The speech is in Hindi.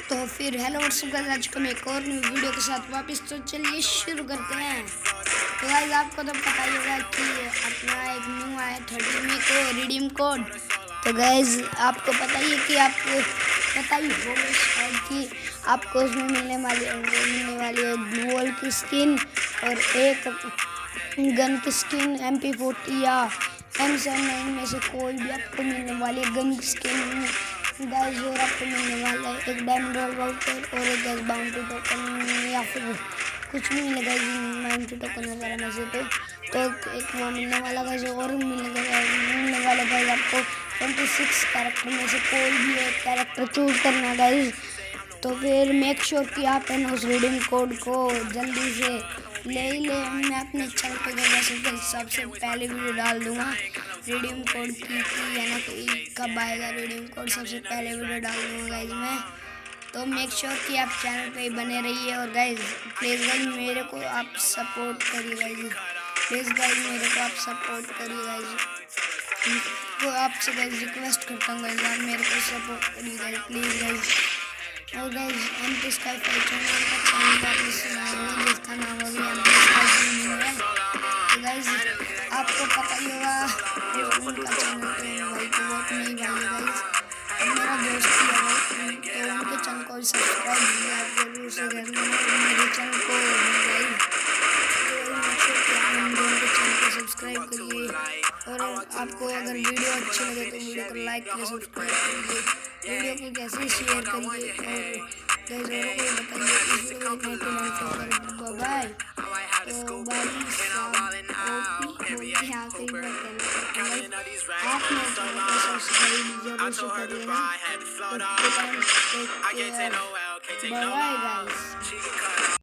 तो फिर हेलो व्हाट्सअप गाइस, आज को मैं एक और न्यू वीडियो के साथ वापस। तो चलिए शुरू करते हैं। तो गाइस आपको तो पता ही होगा कि अपना एक न्यू आया 30 मई को रिडीम कोड। तो गाइस आपको पता ही है कि आपको पता ही होगा शायद कि आपको उसमें मिलने वाली है ब्लू वॉल की स्किन और एक गन की स्किन MP40 या M79 में से कोई भी आपको मिलने वाली है गन की स्किन गाइस। और आपको मिलने वाला है एक डायमंड रॉयल वाउचर और एक गैस बाउंटी टोकन या फिर कुछ भी मिलेगा बाउंटी टोकन वगैरह में से। तो एक वो मिलने वाला गाइस और मिलने वाला गाइस आपको 26 कैरेक्टर में से कोई भी एक कैरेक्टर चूज करना गाइस। तो फिर मेक श्योर कि आप है ना उस रिडीम कोड को जल्दी से ले ही ले। मैं अपने चैनल पे गए सबसे पहले वीडियो डाल दूंगा रिडीम कोड की है ना कि कब आएगा रिडीम कोड, सबसे पहले वीडियो डाल दूंगा गाइज मैं। तो मेक श्योर कि आप चैनल पे बने रहिए और गाइज प्लीज़ गाइज मेरे को आप सपोर्ट करिए गाइज, प्लीज़ गाइज मेरे को आप सपोर्ट करिए गाइज। तो आपसे गाइज रिक्वेस्ट करता हूँ गाइज आप मेरे को सपोर्ट करिए गाइज प्लीज़ गाइज। और गाइज MP Sky5 चैनल का चैनल आपने सुना होगा जिसका नाम अभी MP Sky5 है। तो गाइज आपको पता ही होगा उनका चैनल पे भाई तो बहुत नहीं भाई गाइज और मेरा दोस्त ही है भाई, तो उनके चैनल को सब्सक्राइब आप जरूर से कर लेना मेरे चैनल को गाइज। तो उनके चैनल को सब्सक्राइब करिए और आपको अगर वीडियो अच्छी लगे तो वीडियो को लाइक करिए, सब्सक्राइब करिए, वीडियो को कैसे शेयर करिए और गाइस औरों को बताइए इस वीडियो को इतना बाय। तो भाई साहब आखिरी बार आप मेरे चैनल को सब्सक्राइब जरूर से करिए ना। Bye guys.